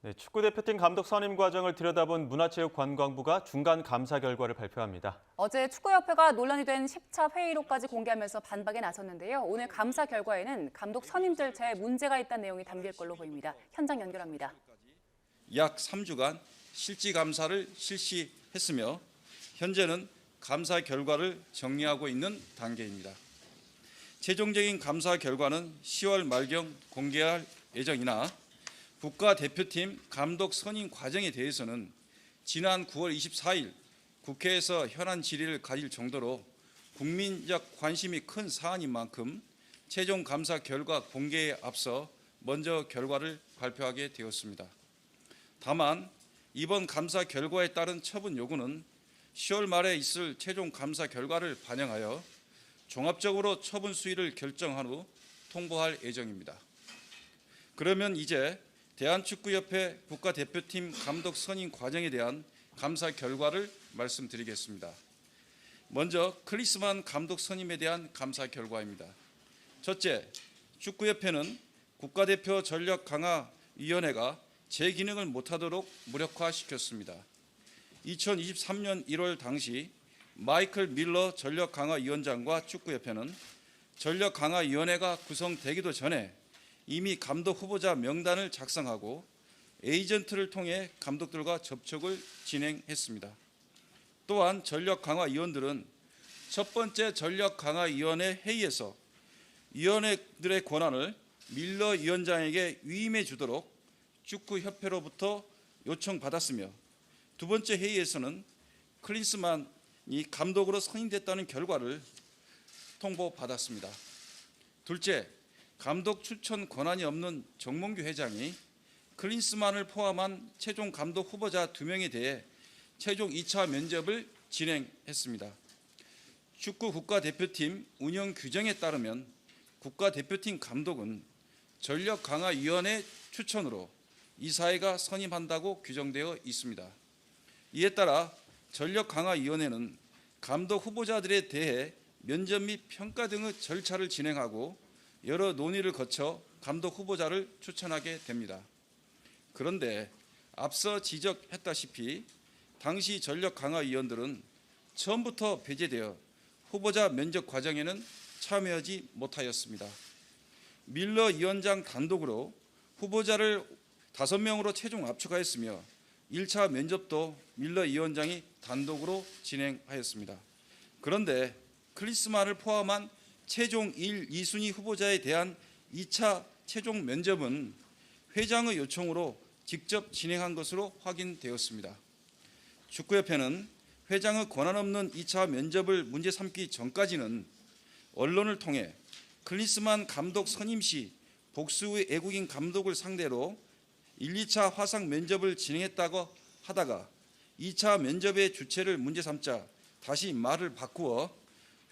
네, 축구대표팀 감독 선임 과정을 들여다본 문화체육관광부가 중간 감사 결과를 발표합니다. 어제 축구협회가 논란이 된 10차 회의록까지 공개하면서 반박에 나섰는데요. 오늘 감사 결과에는 감독 선임 절차에 문제가 있다는 내용이 담길 걸로 보입니다. 현장 연결합니다. 약 3주간 실지 감사를 실시했으며 현재는 감사 결과를 정리하고 있는 단계입니다. 최종적인 감사 결과는 10월 말경 공개할 예정이나 국가대표팀 감독 선임 과정에 대해서는 지난 9월 24일 국회에서 현안 질의를 가질 정도로 국민적 관심이 큰 사안인 만큼 최종 감사 결과 공개에 앞서 먼저 결과를 발표하게 되었습니다. 다만 이번 감사 결과에 따른 처분 요구는 10월 말에 있을 최종 감사 결과를 반영하여 종합적으로 처분 수위를 결정한 후 통보할 예정입니다. 그러면 이제 대한축구협회 국가대표팀 감독 선임 과정에 대한 감사 결과를 말씀드리겠습니다. 먼저 클린스만 감독 선임에 대한 감사 결과입니다. 첫째, 축구협회는 국가대표 전력 강화 위원회가 제 기능을 못하도록 무력화시켰습니다. 2023년 1월 당시 마이클 밀러 전력 강화 위원장과 축구협회는 전력 강화 위원회가 구성되기도 전에 이미 감독 후보자 명단을 작성하고 에이전트를 통해 감독들과 접촉을 진행했습니다. 또한 전력 강화 위원들은 첫 번째 전력 강화 위원회 회의에서 위원회들의 권한을 밀러 위원장에게 위임해 주도록 축구협회로부터 요청받았으며 두 번째 회의에서는 클린스만이 감독으로 선임됐다는 결과를 통보받았습니다. 둘째, 감독 추천 권한이 없는 정몽규 회장이 클린스만을 포함한 최종 감독 후보자 2명에 대해 최종 2차 면접을 진행했습니다. 축구 국가대표팀 운영 규정에 따르면 국가대표팀 감독은 전력 강화 위원회 추천으로 이사회가 선임한다고 규정되어 있습니다. 이에 따라 전력 강화 위원회는 감독 후보자들에 대해 면접 및 평가 등의 절차를 진행하고 여러 논의를 거쳐 감독 후보자를 추천하게 됩니다. 그런데 앞서 지적했다시피 당시 전력 강화 위원들은 처음부터 배제되어 후보자 면접 과정에는 참여하지 못하였습니다. 밀러 위원장 단독으로 후보자를 5명으로 최종 압축하였으며 1차 면접도 밀러 위원장이 단독으로 진행하였습니다. 그런데 클린스만을 포함한 최종 1, 2순위 후보자에 대한 2차 최종 면접은 회장의 요청으로 직접 진행한 것으로 확인되었습니다. 축구협회는 회장의 권한 없는 2차 면접을 문제 삼기 전까지는 언론을 통해 클린스만 감독 선임 시 복수의 외국인 감독을 상대로 1, 2차 화상 면접을 진행했다고 하다가 2차 면접의 주체를 문제 삼자 다시 말을 바꾸어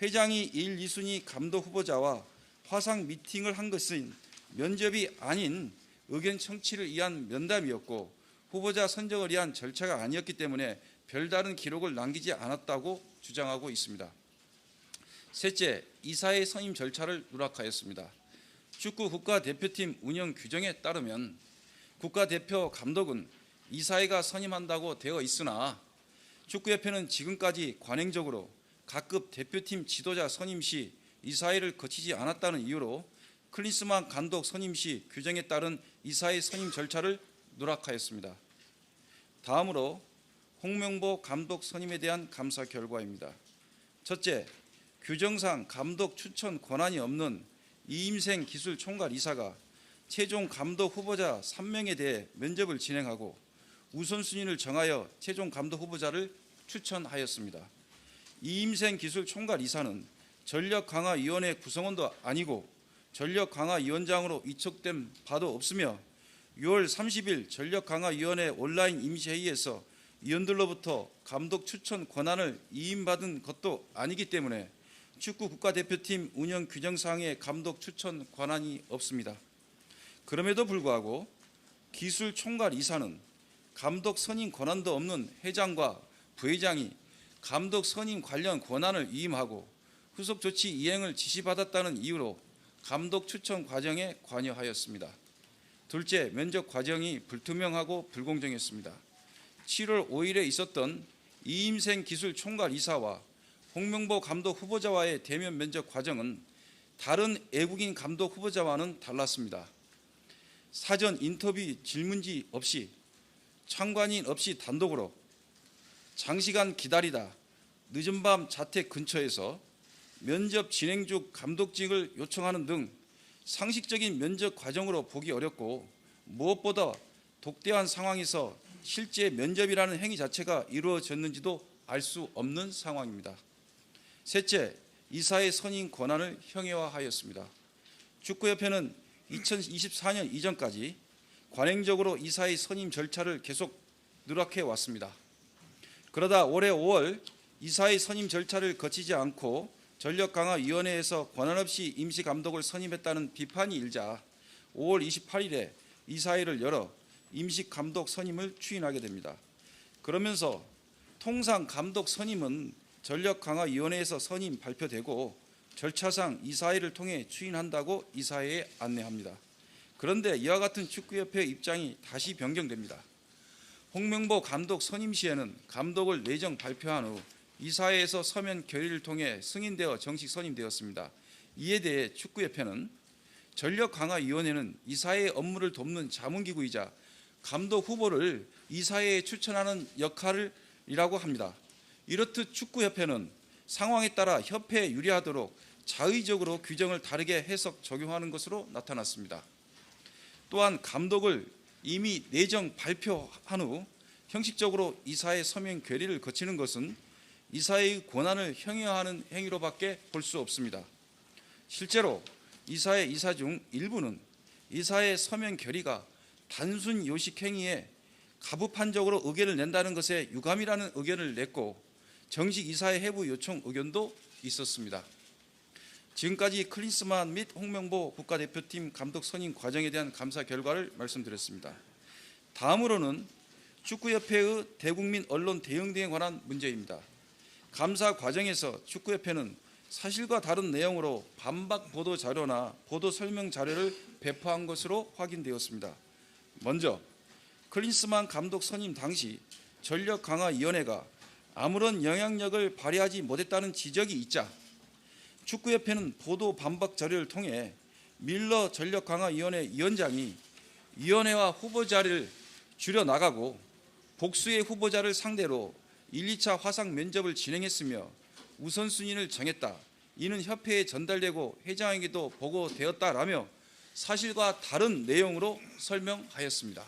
회장이 1, 2순위 감독 후보자와 화상 미팅을 한 것은 면접이 아닌 의견 청취를 위한 면담이었고 후보자 선정을 위한 절차가 아니었기 때문에 별다른 기록을 남기지 않았다고 주장하고 있습니다. 셋째, 이사회 선임 절차를 누락하였습니다. 축구 국가대표팀 운영 규정에 따르면 국가대표 감독은 이사회가 선임한다고 되어 있으나 축구협회는 지금까지 관행적으로 각급 대표팀 지도자 선임 시 이사회를 거치지 않았다는 이유로 클린스만 감독 선임 시 규정에 따른 이사회 선임 절차를 누락하였습니다. 다음으로 홍명보 감독 선임에 대한 감사 결과입니다. 첫째, 규정상 감독 추천 권한이 없는 이임생 기술총괄 이사가 최종 감독 후보자 3명에 대해 면접을 진행하고 우선순위를 정하여 최종 감독 후보자를 추천하였습니다. 이임생 기술총괄 이사는 전력강화위원회 구성원도 아니고 전력강화위원장으로 위촉된 바도 없으며 6월 30일 전력강화위원회 온라인 임시회의에서 위원들로부터 감독 추천 권한을 위임받은 것도 아니기 때문에 축구 국가대표팀 운영 규정상의 감독 추천 권한이 없습니다. 그럼에도 불구하고 기술총괄 이사는 감독 선임 권한도 없는 회장과 부회장이 감독 선임 관련 권한을 위임하고 후속 조치 이행을 지시받았다는 이유로 감독 추천 과정에 관여하였습니다. 둘째, 면접 과정이 불투명하고 불공정했습니다. 7월 5일에 있었던 이임생 기술총괄 이사와 홍명보 감독 후보자와의 대면 면접 과정은 다른 외국인 감독 후보자와는 달랐습니다. 사전 인터뷰 질문지 없이 참관인 없이 단독으로 장시간 기다리다 늦은 밤 자택 근처에서 면접 진행 중 감독직을 요청하는 등 상식적인 면접 과정으로 보기 어렵고 무엇보다 독대한 상황에서 실제 면접이라는 행위 자체가 이루어졌는지도 알 수 없는 상황입니다. 셋째, 이사의 선임 권한을 형해화하였습니다. 축구협회는 2024년 이전까지 관행적으로 이사의 선임 절차를 계속 누락해 왔습니다. 그러다 올해 5월 이사의 선임 절차를 거치지 않고 전력강화위원회에서 권한 없이 임시감독을 선임했다는 비판이 일자 5월 28일에 이사회를 열어 임시감독 선임을 추인하게 됩니다. 그러면서 통상 감독 선임은 전력강화위원회에서 선임 발표되고 절차상 이사회를 통해 추인한다고 이사회에 안내합니다. 그런데 이와 같은 축구협회의 입장이 다시 변경됩니다. 홍명보 감독 선임 시에는 감독을 내정 발표한 후 이사회에서 서면 결의를 통해 승인되어 정식 선임되었습니다. 이에 대해 축구협회는 전력강화위원회는 이사회의 업무를 돕는 자문기구이자 감독 후보를 이사회에 추천하는 역할이라고 합니다. 이렇듯 축구협회는 상황에 따라 협회에 유리하도록 자의적으로 규정을 다르게 해석 적용하는 것으로 나타났습니다. 또한 감독을 이미 내정 발표한 후 형식적으로 이사회 서면 결의를 거치는 것은 이사회의 권한을 형해화하는 행위로밖에 볼 수 없습니다. 실제로 이사회 이사 중 일부는 이사회 서면 결의가 단순 요식 행위에 가부판적으로 의견을 낸다는 것에 유감이라는 의견을 냈고 정식 이사회 해부 요청 의견도 있었습니다. 지금까지 클린스만 및 홍명보 국가대표팀 감독 선임 과정에 대한 감사 결과를 말씀드렸습니다. 다음으로는 축구협회의 대국민 언론 대응 등에 관한 문제입니다. 감사 과정에서 축구협회는 사실과 다른 내용으로 반박 보도 자료나 보도 설명 자료를 배포한 것으로 확인되었습니다. 먼저 클린스만 감독 선임 당시 전력강화위원회가 아무런 영향력을 발휘하지 못했다는 지적이 있자 축구협회는 보도 반박 자료를 통해 밀러 전력강화위원회 위원장이 위원회와 후보자를 줄여나가고 복수의 후보자를 상대로 1, 2차 화상 면접을 진행했으며 우선순위를 정했다. 이는 협회에 전달되고 회장에게도 보고되었다라며 사실과 다른 내용으로 설명하였습니다.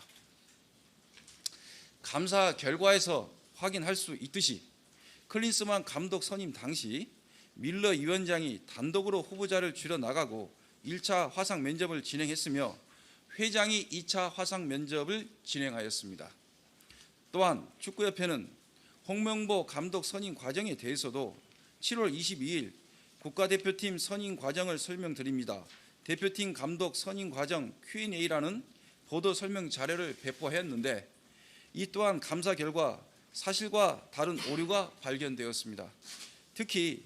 감사 결과에서 확인할 수 있듯이 클린스만 감독 선임 당시 밀러 위원장이 단독으로 후보자를 줄여나가고 1차 화상 면접을 진행했으며 회장이 2차 화상 면접을 진행하였습니다. 또한 축구협회는 홍명보 감독 선임 과정에 대해서도 7월 22일 국가대표팀 선임 과정을 설명드립니다. 대표팀 감독 선임 과정 Q&A라는 보도 설명 자료를 배포했는데 이 또한 감사 결과 사실과 다른 오류가 발견되었습니다. 특히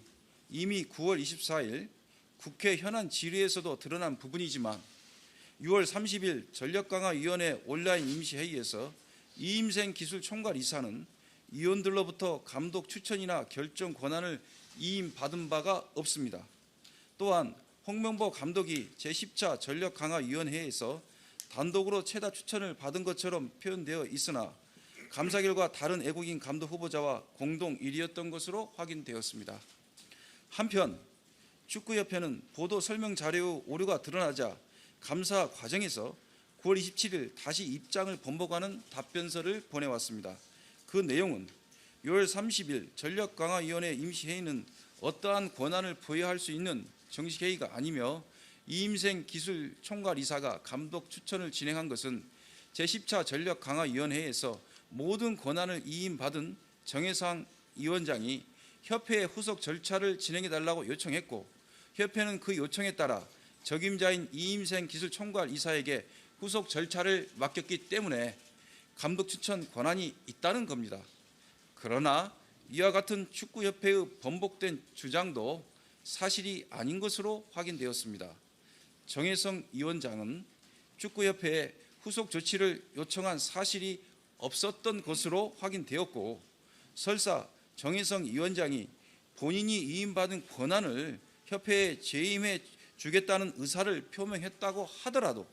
이미 9월 24일 국회 현안 질의에서도 드러난 부분이지만 6월 30일 전력강화위원회 온라인 임시회의에서 이임생 기술총괄 이사는 위원들로부터 감독 추천이나 결정 권한을 이임받은 바가 없습니다. 또한 홍명보 감독이 제10차 전력강화위원회에서 단독으로 최다 추천을 받은 것처럼 표현되어 있으나 감사 결과 다른 외국인 감독 후보자와 공동 1위였던 것으로 확인되었습니다. 한편 축구협회는 보도 설명 자료 오류가 드러나자 감사 과정에서 9월 27일 다시 입장을 번복하는 답변서를 보내왔습니다. 그 내용은 6월 30일 전력강화위원회 임시회의는 어떠한 권한을 부여할 수 있는 정식회의가 아니며 이임생 기술총괄 이사가 감독 추천을 진행한 것은 제10차 전력강화위원회에서 모든 권한을 이임받은 정혜상 위원장이 협회의 후속 절차를 진행해달라고 요청했고 협회는 그 요청에 따라 적임자인 이임생 기술총괄 이사에게 후속 절차를 맡겼기 때문에 감독 추천 권한이 있다는 겁니다. 그러나 이와 같은 축구협회의 번복된 주장도 사실이 아닌 것으로 확인되었습니다. 정혜성 위원장은 축구협회에 후속 조치를 요청한 사실이 없었던 것으로 확인되었고, 설사 정혜성 위원장이 본인이 위임받은 권한을 협회에 재임해 주겠다는 의사를 표명했다고 하더라도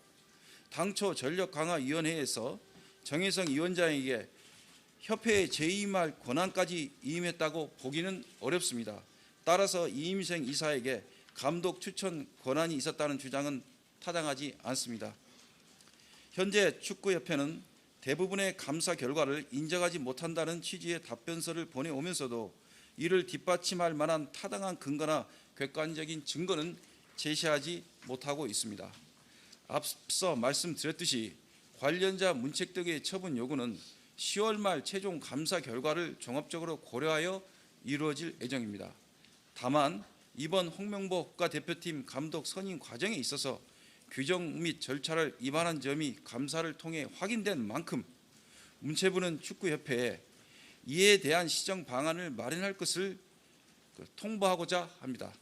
당초 전력강화위원회에서 정혜성 위원장에게 협회에 재임할 권한까지 위임했다고 보기는 어렵습니다. 따라서 이임생 이사에게 감독 추천 권한이 있었다는 주장은 타당하지 않습니다. 현재 축구협회는 대부분의 감사 결과를 인정하지 못한다는 취지의 답변서를 보내오면서도 이를 뒷받침할 만한 타당한 근거나 객관적인 증거는 제시하지 못하고 있습니다. 앞서 말씀드렸듯이 관련자 문책등의 처분 요구는 10월 말 최종 감사 결과를 종합적으로 고려하여 이루어질 예정입니다. 다만 이번 홍명보 국가대표팀 감독 선임 과정에 있어서 규정 및 절차를 위반한 점이 감사를 통해 확인된 만큼 문체부는 축구협회에 이에 대한 시정 방안을 마련할 것을 통보하고자 합니다.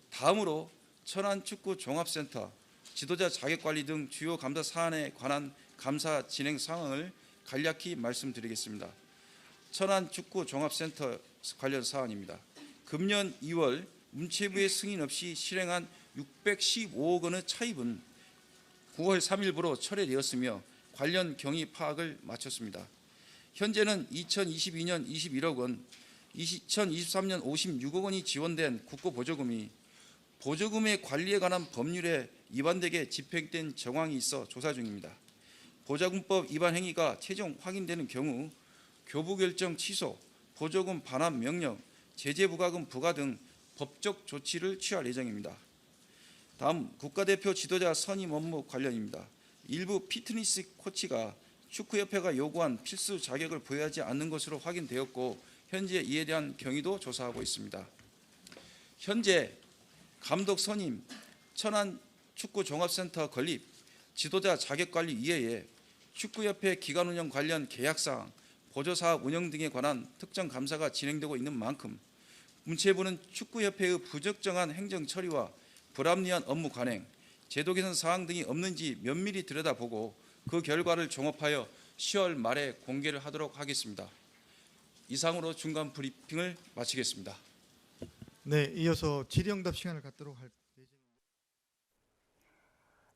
다음으로 천안축구종합센터, 지도자 자격관리 등 주요 감사 사안에 관한 감사 진행 상황을 간략히 말씀드리겠습니다. 천안축구종합센터 관련 사안입니다. 금년 2월 문체부의 승인 없이 실행한 615억 원의 차입은 9월 3일부로 철회되었으며 관련 경위 파악을 마쳤습니다. 현재는 2022년 21억 원, 2023년 56억 원이 지원된 국고보조금이 보조금의 관리에 관한 법률에 위반되게 집행된 정황이 있어 조사 중입니다. 보조금법 위반 행위가 최종 확인되는 경우 교부결정 취소, 보조금 반환 명령, 제재 부과금 부과 등 법적 조치를 취할 예정입니다. 다음 국가대표 지도자 선임 업무 관련입니다. 일부 피트니스 코치가 축구협회가 요구한 필수 자격을 부여하지 않는 것으로 확인되었고 현재 이에 대한 경위도 조사하고 있습니다. 현재 감독 선임, 천안축구종합센터 건립, 지도자 자격관리 이외에 축구협회 기간운영 관련 계약사항, 보조사업 운영 등에 관한 특정 감사가 진행되고 있는 만큼 문체부는 축구협회의 부적정한 행정 처리와 불합리한 업무 관행, 제도 개선 사항 등이 없는지 면밀히 들여다보고 그 결과를 종합하여 10월 말에 공개를 하도록 하겠습니다. 이상으로 중간 브리핑을 마치겠습니다. 네, 이어서 질의응답 시간을 갖도록 할 예정입니다.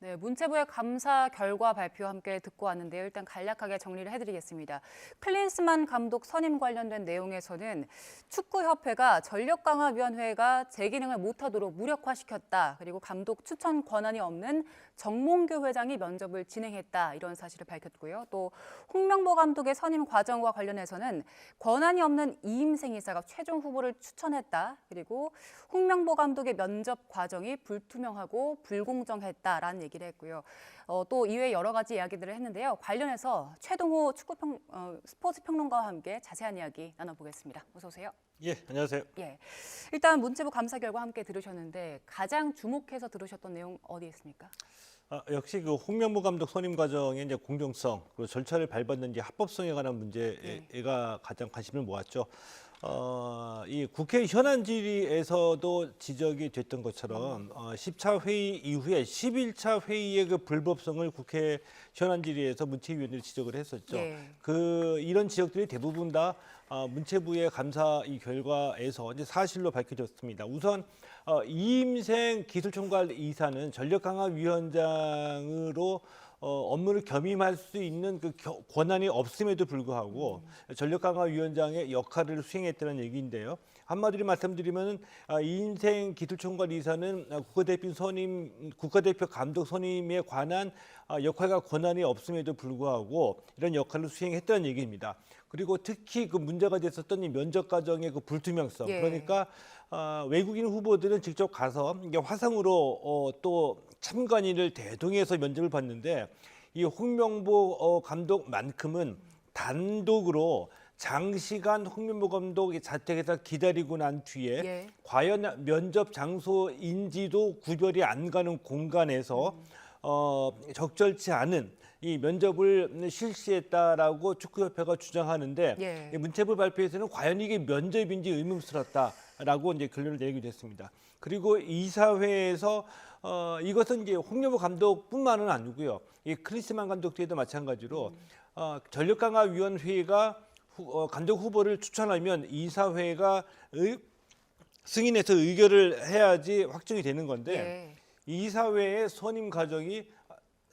네, 문체부의 감사 결과 발표 함께 듣고 왔는데요. 일단 간략하게 정리를 해드리겠습니다. 클린스만 감독 선임 관련된 내용에서는 축구협회가 전력강화위원회가 제 기능을 못하도록 무력화시켰다. 그리고 감독 추천 권한이 없는 정몽규 회장이 면접을 진행했다. 이런 사실을 밝혔고요. 또 홍명보 감독의 선임 과정과 관련해서는 권한이 없는 이임생 이사가 최종 후보를 추천했다. 그리고 홍명보 감독의 면접 과정이 불투명하고 불공정했다라는 얘기를 했고요. 또 이외에 여러 가지 이야기들을 했는데요. 관련해서 최동호 스포츠 평론가와 함께 자세한 이야기 나눠보겠습니다. 어서 오세요. 예, 안녕하세요. 예, 일단 문체부 감사 결과 함께 들으셨는데 가장 주목해서 들으셨던 내용 어디 있습니까? 역시 그 홍명보 감독 선임 과정의 이제 공정성 그리고 절차를 밟았는 이제 합법성에 관한 문제가 가장 관심을 모았죠. 이 국회 현안 질의에서도 지적이 됐던 것처럼 10차 회의 이후에 11차 회의의 그 불법성을 국회 현안 질의에서 문체위원들이 지적을 했었죠. 이런 지적들이 대부분 다 문체부의 감사 이 결과에서 이제 사실로 밝혀졌습니다. 우선 이임생 기술총괄 이사는 전력강화위원장으로 업무를 겸임할 수 있는 그 권한이 없음에도 불구하고 전력강화위원장의 역할을 수행했다는 얘기인데요. 한마디로 말씀드리면 이임생 기술총괄 이사는 국가대표 감독 선임에 관한 역할과 권한이 없음에도 불구하고 이런 역할을 수행했다는 얘기입니다. 그리고 특히 그 문제가 됐었던 이 면접 과정의 그 불투명성, 그러니까 외국인 후보들은 직접 가서 이게 화상으로 또 참관인을 대동해서 면접을 봤는데 이 홍명보 감독만큼은 단독으로 장시간 홍명보 감독 자택에서 기다리고 난 뒤에 과연 면접 장소인지도 구별이 안 가는 공간에서 적절치 않은 이 면접을 실시했다라고 축구협회가 주장하는데 문체부 발표에서는 과연 이게 면접인지 의문스럽다 라고 이제 결론을 내리기도 했습니다. 그리고 이사회에서 이것은 이제 홍명보 감독뿐만은 아니고요. 이 클린스만 감독 때도 마찬가지로 전력강화위원회가 감독 후보를 추천하면 이사회가 승인해서 의결을 해야지 확정이 되는 건데 예. 이사회의 선임 과정이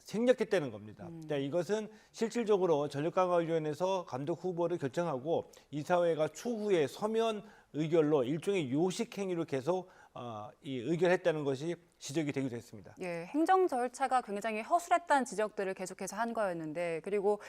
생략했다는 겁니다. 자, 이것은 실질적으로 전력강화위원회에서 감독 후보를 결정하고 이사회가 추후에 서면 의결로 일종의 요식 행위로 계속 이 의결했다는 것이 지적이 되기도 했습니다. 예, 행정 절차가 굉장히 허술했다는 지적들을 계속해서 한 거였는데, 그리고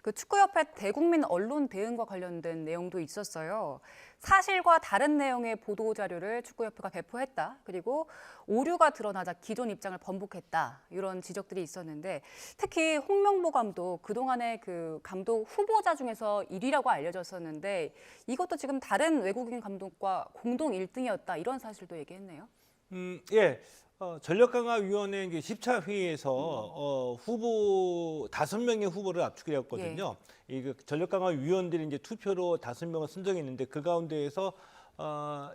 그 축구협회 대국민 언론 대응과 관련된 내용도 있었어요. 사실과 다른 내용의 보도 자료를 축구협회가 배포했다. 그리고 오류가 드러나자 기존 입장을 번복했다. 이런 지적들이 있었는데, 특히 홍명보 감독 그동안의 그 감독 후보자 중에서 1위라고 알려졌었는데, 이것도 지금 다른 외국인 감독과 공동 1등이었다. 이런 사실도 얘기했네요. 예. 전력강화위원회 10차 회의에서 후보 5명의 후보를 압축했거든요. 이 전력강화위원들이 이제 투표로 5명을 선정했는데 그 가운데에서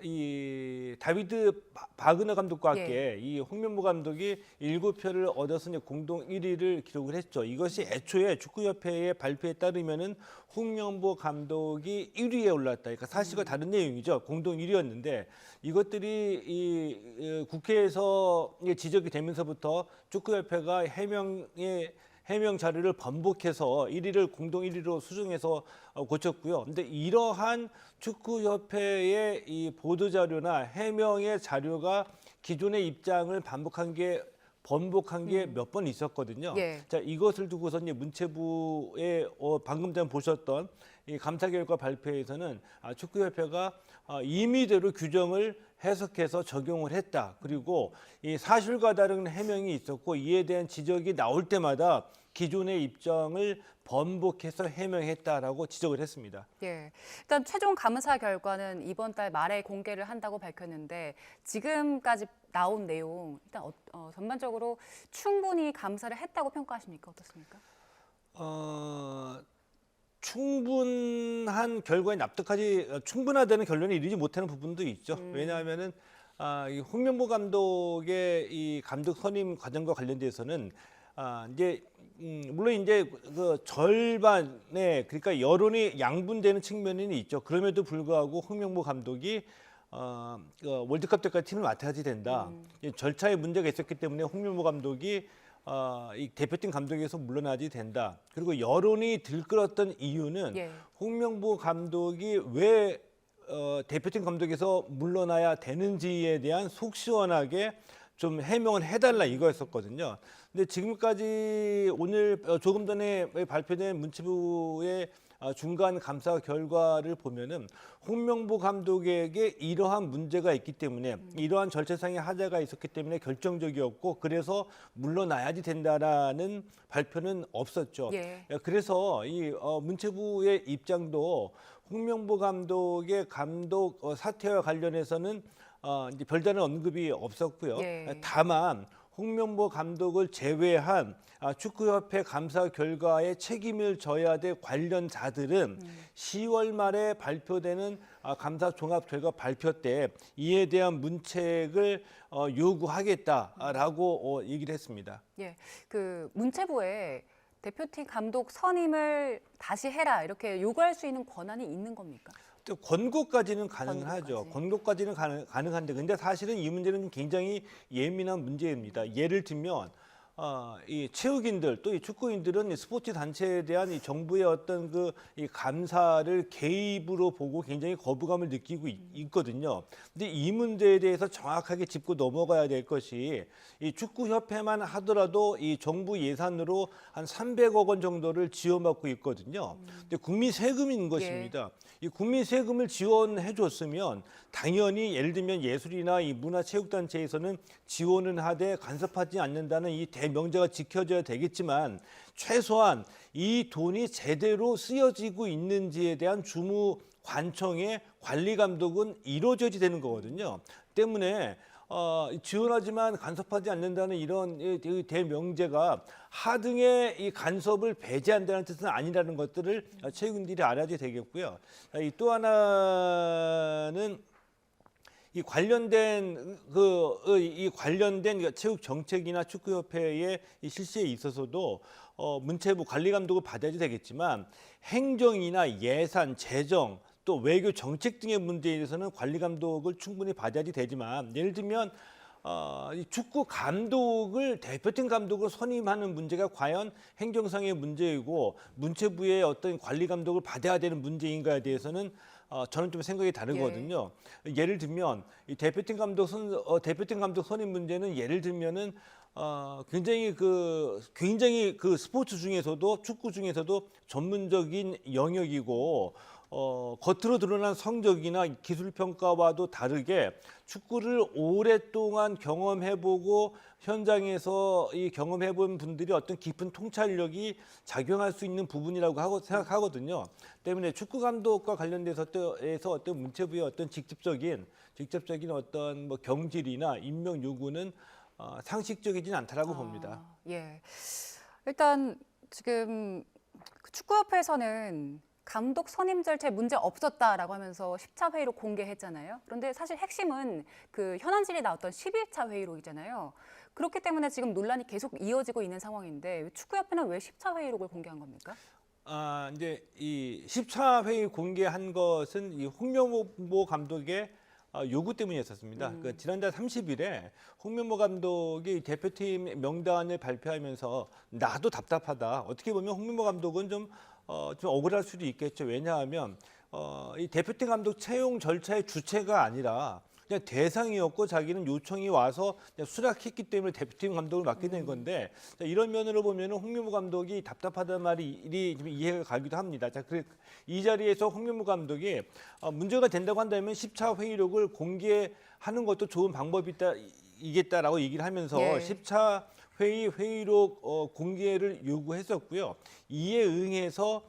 이 다비드 바그너 감독과 함께 이 홍명보 감독이 7표를 얻어서 이제 공동 1위를 기록을 했죠. 이것이 애초에 축구협회의 발표에 따르면은 홍명보 감독이 1위에 올랐다. 그러니까 사실과 다른 내용이죠. 공동 1위였는데 이것들이 이 국회에서 지적이 되면서부터 축구협회가 해명 자료를 번복해서 1위를 공동 1위로 수정해서 고쳤고요. 근데 이러한 축구협회의 이 보도 자료나 해명의 자료가 기존의 입장을 번복한 게 몇 번 있었거든요. 예. 자, 이것을 두고서 이제 문체부의 방금 전 보셨던 이 감사 결과 발표에서는 축구협회가 임의대로 규정을 해석해서 적용을 했다. 그리고 이 사실과 다른 해명이 있었고 이에 대한 지적이 나올 때마다 기존의 입장을 번복해서 해명했다라고 지적을 했습니다. 예, 일단 최종 감사 결과는 이번 달 말에 공개를 한다고 밝혔는데 지금까지 나온 내용 일단 전반적으로 충분히 감사를 했다고 평가하십니까? 어떻습니까? 충분한 결과에 충분하다는 결론에 이르지 못하는 부분도 있죠. 왜냐하면은 이 홍명보 감독의 이 감독 선임 과정과 관련돼서는 이제 물론 이제 그 절반의 그러니까 여론이 양분되는 측면이 있죠. 그럼에도 불구하고 홍명보 감독이 그 월드컵 때까지 팀을 맡아야지 된다. 이 절차에 문제가 있었기 때문에 홍명보 감독이 이 대표팀 감독에서 물러나지 된다. 그리고 여론이 들끓었던 이유는 홍명보 감독이 왜 대표팀 감독에서 물러나야 되는지에 대한 속 시원하게 좀 해명을 해달라 이거였었거든요. 근데 지금까지 오늘 조금 전에 발표된 문체부의 중간 감사 결과를 보면은 홍명보 감독에게 이러한 문제가 있기 때문에 이러한 절차상의 하자가 있었기 때문에 결정적이었고 그래서 물러나야지 된다라는 발표는 없었죠. 그래서 이 문체부의 입장도 홍명보 감독의 감독 사퇴와 관련해서는 이제 별다른 언급이 없었고요. 다만 홍명보 감독을 제외한 축구협회 감사 결과에 책임을 져야 될 관련자들은 10월 말에 발표되는 감사 종합 결과 발표 때 이에 대한 문책을 요구하겠다라고 얘기를 했습니다. 예, 그 문체부에 대표팀 감독 선임을 다시 해라 이렇게 요구할 수 있는 권한이 있는 겁니까? 권고까지는 가능하죠. 권고까지는 가능한데 근데 사실은 이 문제는 굉장히 예민한 문제입니다. 예를 들면 이 체육인들 또 이 축구인들은 이 스포츠 단체에 대한 이 정부의 어떤 이 감사를 개입으로 보고 굉장히 거부감을 느끼고 있거든요. 근데 이 문제에 대해서 정확하게 짚고 넘어가야 될 것이 이 축구협회만 하더라도 이 정부 예산으로 한 300억 원 정도를 지원받고 있거든요. 근데 국민 세금인 것입니다. 이 국민 세금을 지원해 줬으면 당연히 예를 들면 예술이나 이 문화체육단체에서는 지원은 하되 간섭하지 않는다는 이 대명제가 지켜져야 되겠지만 최소한 이 돈이 제대로 쓰여지고 있는지에 대한 주무 관청의 관리 감독은 이루어져야 되는 거거든요. 때문에 지원하지만 간섭하지 않는다는 이런 이 대명제가 하등의 이 간섭을 배제한다는 뜻은 아니라는 것들을 체육인들이 알아야 되겠고요. 또 하나는 이 관련된 체육 정책이나 축구협회의 이 실시에 있어서도 문체부 관리 감독을 받아야 되겠지만 행정이나 예산, 재정 또 외교 정책 등의 문제에 대해서는 관리 감독을 충분히 받아야지 되지만 예를 들면 이 축구 감독을 대표팀 감독을 선임하는 문제가 과연 행정상의 문제이고 문체부의 어떤 관리 감독을 받아야 되는 문제인가에 대해서는 저는 좀 생각이 다르거든요. 예를 들면 이 대표팀 감독 선임 문제는 예를 들면은 굉장히 그 스포츠 중에서도 축구 중에서도 전문적인 영역이고 겉으로 드러난 성적이나 기술 평가와도 다르게 축구를 오랫동안 경험해보고 현장에서 이 경험해본 분들이 어떤 깊은 통찰력이 작용할 수 있는 부분이라고 생각하거든요. 때문에 축구 감독과 관련돼서 어떤 문체부의 어떤 직접적인 어떤 뭐 경질이나 임명 요구는 상식적이진 않다라고 봅니다. 예. 일단 지금 축구협회에서는 감독 선임 절차에 문제 없었다라고 하면서 10차 회의로 공개했잖아요. 그런데 사실 핵심은 그 현안질이 나왔던 11차 회의록이잖아요. 그렇기 때문에 지금 논란이 계속 이어지고 있는 상황인데 축구협회는 왜 10차 회의록을 공개한 겁니까? 이제 이 10차 회의 공개한 것은 이 홍명보 감독의 요구 때문이었습니다. 지난달 30일에 홍명보 감독이 대표팀 명단을 발표하면서 나도 답답하다. 어떻게 보면 홍명보 감독은 좀 억울할 수도 있겠죠. 왜냐하면 이 대표팀 감독 채용 절차의 주체가 아니라 그냥 대상이었고 자기는 요청이 와서 그냥 수락했기 때문에 대표팀 감독을 맡게 된 건데 이런 면으로 보면 홍명보 감독이 답답하다는 말이 좀 이해가 가기도 합니다. 자, 이 자리에서 홍명보 감독이 문제가 된다고 한다면 10차 회의록을 공개하는 것도 좋은 방법이겠다라고 얘기를 하면서 10차 회의록 공개를 요구했었고요. 이에 응해서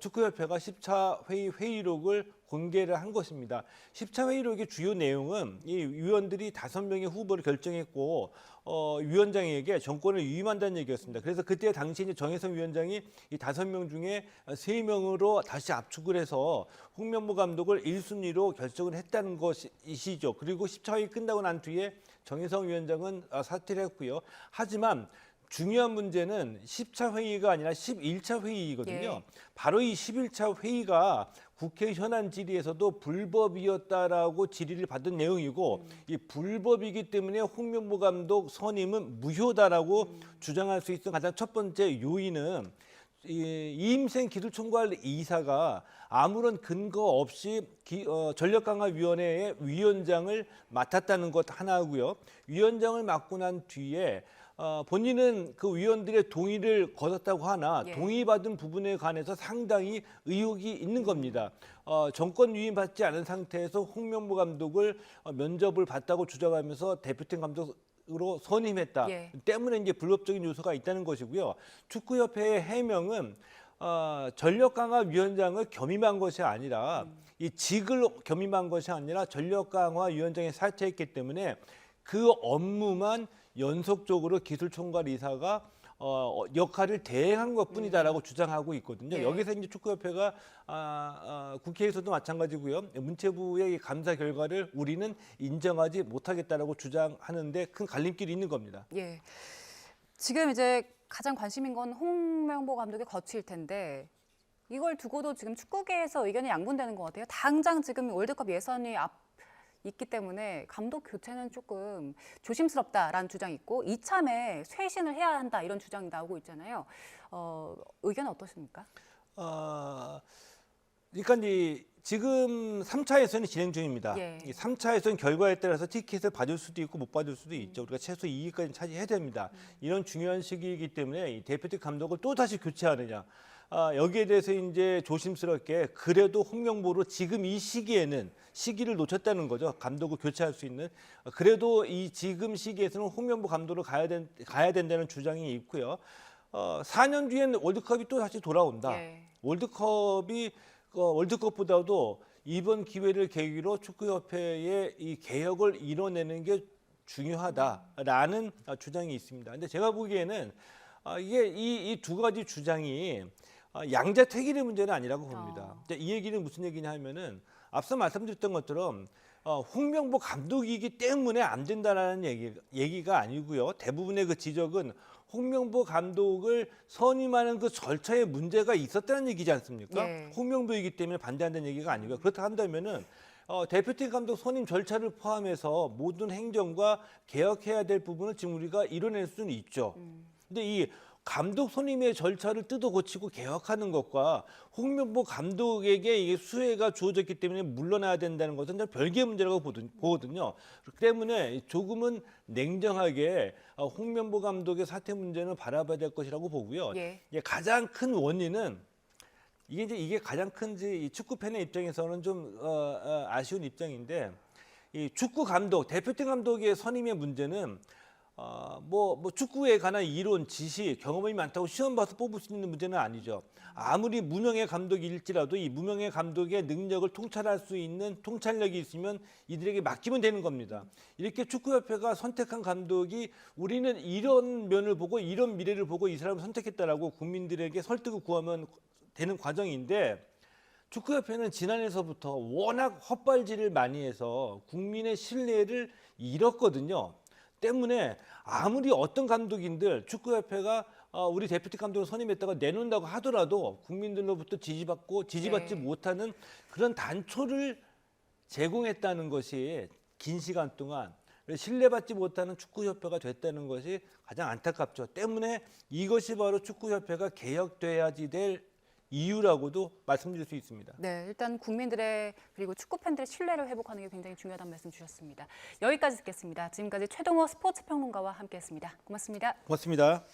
축구협회가 10차 회의록을 공개를 한 것입니다. 10차 회의록의 주요 내용은 이 위원들이 5명의 후보를 결정했고 위원장에게 정권을 위임한다는 얘기였습니다. 그래서 그때 당시 이제 정혜성 위원장이 이 5명 중에 3명으로 다시 압축을 해서 홍명보 감독을 1순위로 결정을 했다는 것이시죠. 그리고 10차 회의 끝나고 난 뒤에 정혜성 위원장은 사퇴를 했고요. 하지만 중요한 문제는 10차 회의가 아니라 11차 회의이거든요. 바로 이 11차 회의가 국회 현안 질의에서도 불법이었다라고 질의를 받은 내용이고 이 불법이기 때문에 홍명보 감독 선임은 무효다라고 주장할 수 있는 가장 첫 번째 요인은 이임생 기술총괄 이사가 아무런 근거 없이 전력강화위원회의 위원장을 맡았다는 것 하나고요. 위원장을 맡고 난 뒤에 본인은 그 위원들의 동의를 거뒀다고 하나 동의받은 부분에 관해서 상당히 의혹이 있는 겁니다. 정권 위임받지 않은 상태에서 홍명보 감독을 면접을 봤다고 주장하면서 대표팀 감독으로 선임했다. 때문에 이제 불법적인 요소가 있다는 것이고요. 축구협회의 해명은 전력강화위원장을 겸임한 것이 아니라 이 직을 겸임한 것이 아니라 전력강화위원장이 사퇴했기 때문에 그 업무만 연속적으로 기술총괄 이사가 역할을 대행한 것뿐이다라고 주장하고 있거든요. 여기서 이제 축구협회가 국회에서도 마찬가지고요. 문체부의 감사 결과를 우리는 인정하지 못하겠다라고 주장하는데 큰 갈림길이 있는 겁니다. 예. 지금 이제 가장 관심인 건 홍명보 감독의 거취일 텐데 이걸 두고도 지금 축구계에서 의견이 양분되는 것 같아요. 당장 지금 월드컵 예선이 있기 때문에 감독 교체는 조금 조심스럽다라는 주장이 있고 이참에 쇄신을 해야 한다 이런 주장이 나오고 있잖아요. 의견은 어떠십니까? 그러니까 이제 지금 3차 예선이 진행 중입니다. 이 3차 예선 결과에 따라서 티켓을 받을 수도 있고 못 받을 수도 있죠. 우리가 최소 2위까지 차지해야 됩니다. 이런 중요한 시기이기 때문에 이 대표팀 감독을 또 다시 교체하느냐. 여기에 대해서 이제 조심스럽게 그래도 홍명보로 지금 이 시기를 놓쳤다는 거죠. 감독을 교체할 수 있는. 그래도 이 지금 시기에서는 홍명보 감독으로 가야 된다는 주장이 있고요. 4년 뒤에는 월드컵이 또 다시 돌아온다. 월드컵보다도 이번 기회를 계기로 축구협회의 이 개혁을 이뤄내는 게 중요하다라는 주장이 있습니다. 근데 제가 보기에는 이게 이 두 가지 주장이 양자택일의 문제는 아니라고 봅니다. 이 얘기는 무슨 얘기냐 하면은 앞서 말씀드렸던 것처럼 홍명보 감독이기 때문에 안 된다라는 얘기가 아니고요. 대부분의 그 지적은 홍명보 감독을 선임하는 그 절차에 문제가 있었다는 얘기지 않습니까? 예. 홍명보이기 때문에 반대한다는 얘기가 아니고요. 그렇다 한다면은 대표팀 감독 선임 절차를 포함해서 모든 행정과 개혁해야 될 부분을 지금 우리가 이뤄낼 수는 있죠. 근데 이 감독 선임의 절차를 뜯어 고치고 개혁하는 것과 홍명보 감독에게 이게 수혜가 주어졌기 때문에 물러나야 된다는 것은 별개의 문제라고 보거든요. 그렇기 때문에 조금은 냉정하게 홍명보 감독의 사퇴 문제는 바라봐야 될 것이라고 보고요. 예. 이게 가장 큰 원인은 이게 가장 큰 이 축구 팬의 입장에서는 좀 아쉬운 입장인데 이 축구 감독, 대표팀 감독의 선임의 문제는 뭐 축구에 관한 이론, 지시, 경험이 많다고 시험 봐서 뽑을 수 있는 문제는 아니죠. 아무리 무명의 감독일지라도 이 무명의 감독의 능력을 통찰할 수 있는 통찰력이 있으면 이들에게 맡기면 되는 겁니다. 이렇게 축구협회가 선택한 감독이 우리는 이런 면을 보고 이런 미래를 보고 이 사람을 선택했다라고 국민들에게 설득을 구하면 되는 과정인데 축구협회는 지난해서부터 워낙 헛발질을 많이 해서 국민의 신뢰를 잃었거든요. 때문에 아무리 어떤 감독인들 축구협회가 우리 대표팀 감독을 선임했다가 내놓는다고 하더라도 국민들로부터 지지받지 못하는 그런 단초를 제공했다는 것이 긴 시간 동안 신뢰받지 못하는 축구협회가 됐다는 것이 가장 안타깝죠. 때문에 이것이 바로 축구협회가 개혁돼야지 될 이유라고도 말씀드릴 수 있습니다. 네, 일단 국민들의 그리고 축구 팬들의 신뢰를 회복하는 게 굉장히 중요하다는 말씀 주셨습니다. 여기까지 듣겠습니다. 지금까지 최동호 스포츠 평론가와 함께했습니다. 고맙습니다. 고맙습니다.